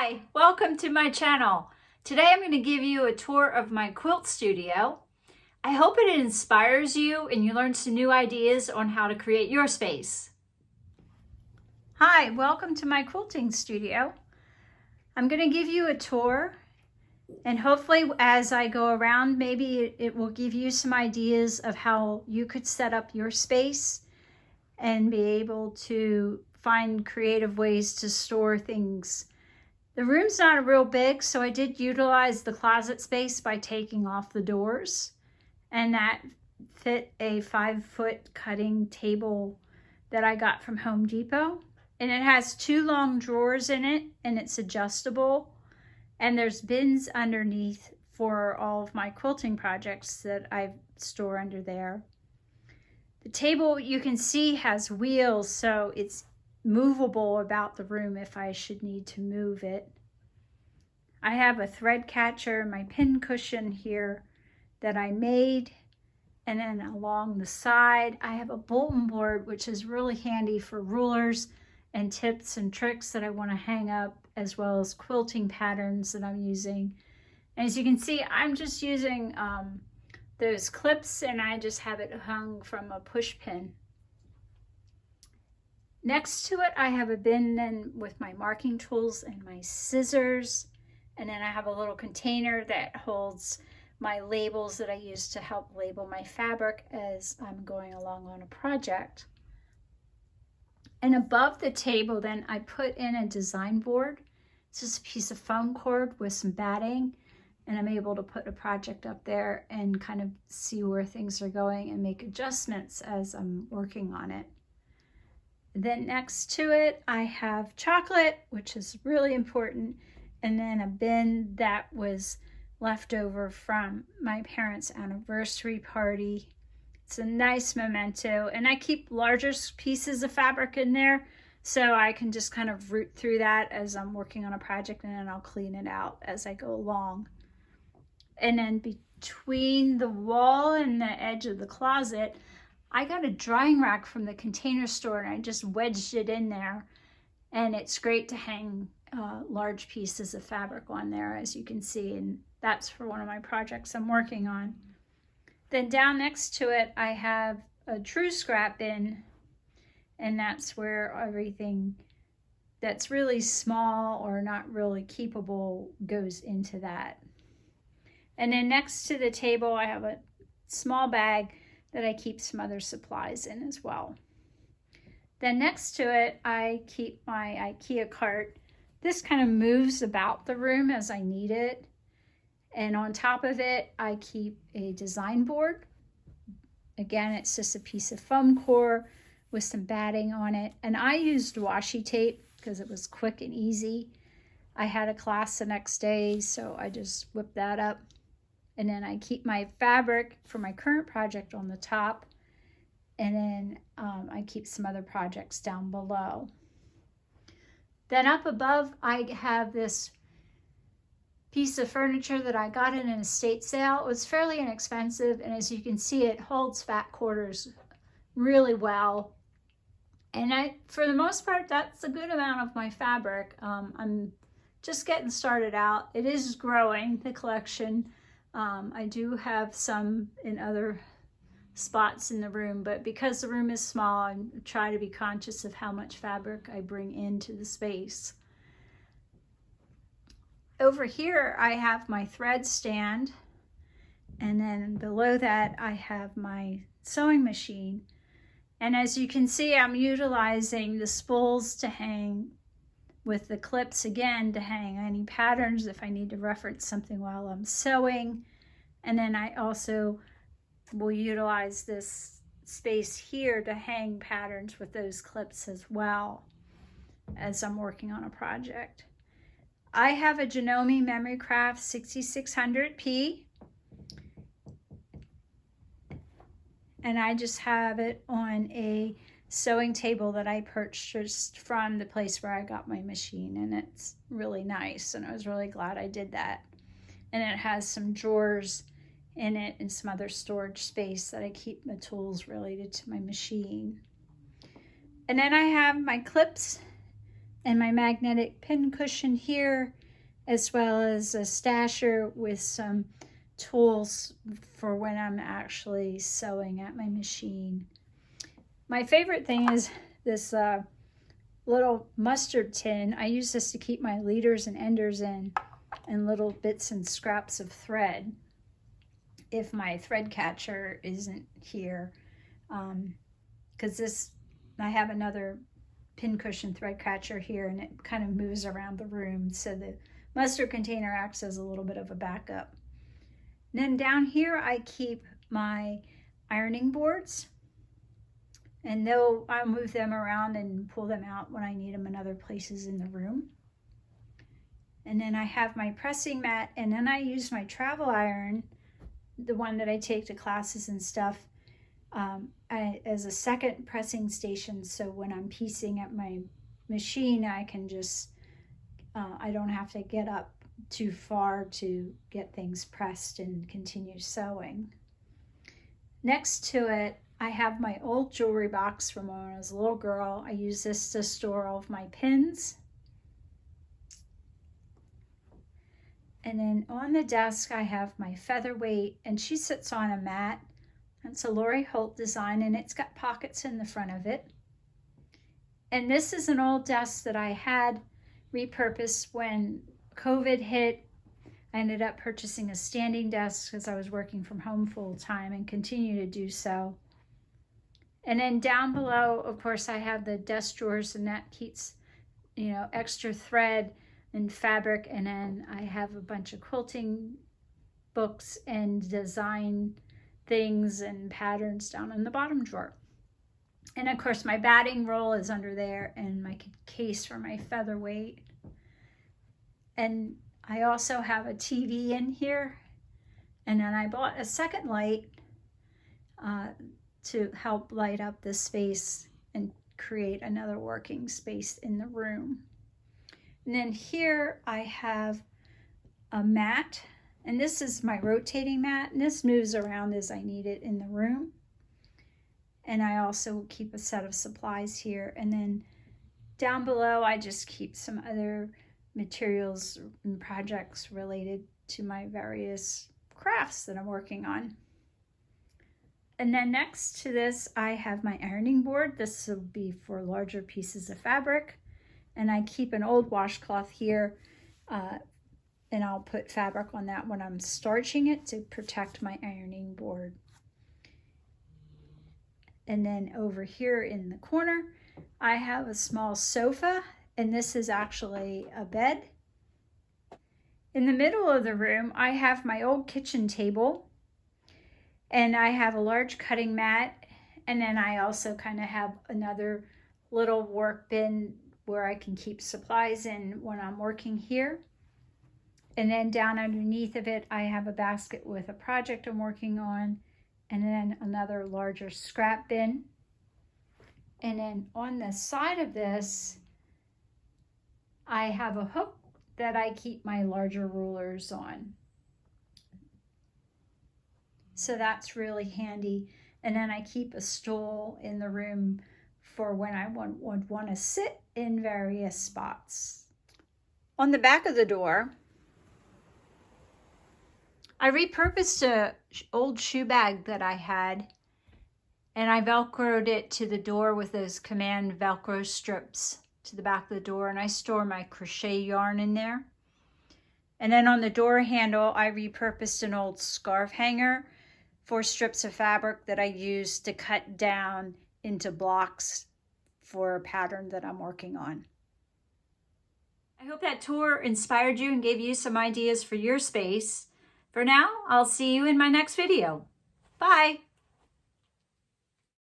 Hi, welcome to my channel. Today I'm going to give you a tour of my quilt studio. I hope it inspires you and you learn some new ideas on how to create your space. Hi, welcome to my quilting studio. I'm going to give you a tour, and hopefully as I go around, maybe it will give you some ideas of how you could set up your space and be able to find creative ways to store things. The room's not real big, so I did utilize the closet space by taking off the doors, and that fit a 5-foot cutting table that I got from Home Depot. And it has 2 long drawers in it, and it's adjustable, and there's bins underneath for all of my quilting projects that I store under there. The table, you can see, has wheels, so it's movable about the room if I should need to move it. I have a thread catcher, my pin cushion here that I made, and then along the side I have a bulletin board, which is really handy for rulers and tips and tricks that I want to hang up, as well as quilting patterns that I'm using. And as you can see, I'm just using those clips, and I just have it hung from a push pin. Next to it, I have a bin then with my marking tools and my scissors. And then I have a little container that holds my labels that I use to help label my fabric as I'm going along on a project. And above the table, then I put in a design board. It's just a piece of foam cord with some batting, and I'm able to put a project up there and kind of see where things are going and make adjustments as I'm working on it. Then next to it, I have chocolate, which is really important, and then a bin that was left over from my parents' anniversary party. It's a nice memento, and I keep larger pieces of fabric in there so I can just kind of root through that as I'm working on a project, and then I'll clean it out as I go along. And then between the wall and the edge of the closet, I got a drying rack from the Container Store, and I just wedged it in there, and it's great to hang large pieces of fabric on there, as you can see, and that's for one of my projects I'm working on. Then down next to it, I have a true scrap bin, and that's where everything that's really small or not really keepable goes into that. And then next to the table, I have a small bag that I keep some other supplies in as well. Then next to it, I keep my IKEA cart. This kind of moves about the room as I need it. And on top of it, I keep a design board. Again, it's just a piece of foam core with some batting on it. And I used washi tape because it was quick and easy. I had a class the next day, so I just whipped that up. And then I keep my fabric for my current project on the top. And then I keep some other projects down below. Then up above, I have this piece of furniture that I got in an estate sale. It was fairly inexpensive, and as you can see, it holds fat quarters really well. And for the most part, that's a good amount of my fabric. I'm just getting started out. It is growing, the collection. I do have some in other spots in the room, but because the room is small, I try to be conscious of how much fabric I bring into the space. Over here, I have my thread stand, and then below that, I have my sewing machine. And as you can see, I'm utilizing the spools to hang with the clips again to hang any patterns if I need to reference something while I'm sewing. And then I also will utilize this space here to hang patterns with those clips as well as I'm working on a project. I have a Janome Memory Craft 6600P, and I just have it on a sewing table that I purchased from the place where I got my machine, and it's really nice, and I was really glad I did that. And it has some drawers in it and some other storage space that I keep my tools related to my machine. And then I have my clips and my magnetic pin cushion here, as well as a stasher with some tools for when I'm actually sewing at my machine. My favorite thing is this little mustard tin. I use this to keep my leaders and enders in, and little bits and scraps of thread if my thread catcher isn't here, because I have another pincushion thread catcher here, and it kind of moves around the room, so the mustard container acts as a little bit of a backup. And then down here I keep my ironing boards, and I'll move them around and pull them out when I need them in other places in the room. And then I have my pressing mat, and then I use my travel iron, the one that I take to classes and stuff, as a second pressing station. So when I'm piecing at my machine, I can just, I don't have to get up too far to get things pressed and continue sewing. Next to it, I have my old jewelry box from when I was a little girl. I use this to store all of my pins. And then on the desk, I have my featherweight, and she sits on a mat. It's a Lori Holt design, and it's got pockets in the front of it. And this is an old desk that I had repurposed when COVID hit. I ended up purchasing a standing desk because I was working from home full time and continue to do so. And then down below, of course, I have the desk drawers, and that keeps, extra thread and fabric. And then I have a bunch of quilting books and design things and patterns down in the bottom drawer. And of course, my batting roll is under there, and my case for my featherweight. And I also have a TV in here, and then I bought a second light to help light up the space and create another working space in the room. And then here I have a mat, and this is my rotating mat, and this moves around as I need it in the room. And I also keep a set of supplies here. And then down below, I just keep some other materials and projects related to my various crafts that I'm working on. And then next to this, I have my ironing board. This will be for larger pieces of fabric. And I keep an old washcloth here, and I'll put fabric on that when I'm starching it to protect my ironing board. And then over here in the corner, I have a small sofa, and this is actually a bed. In the middle of the room, I have my old kitchen table, and I have a large cutting mat, and then I also kind of have another little work bin where I can keep supplies in when I'm working here. And then down underneath of it, I have a basket with a project I'm working on, and then another larger scrap bin. And then on the side of this, I have a hook that I keep my larger rulers on. So that's really handy. And then I keep a stool in the room for when I would want to sit in various spots. On the back of the door, I repurposed an old shoe bag that I had, and I Velcroed it to the door with those command Velcro strips to the back of the door, and I store my crochet yarn in there. And then on the door handle, I repurposed an old scarf hanger for strips of fabric that I used to cut down into blocks for a pattern that I'm working on. I hope that tour inspired you and gave you some ideas for your space. For now, I'll see you in my next video. Bye.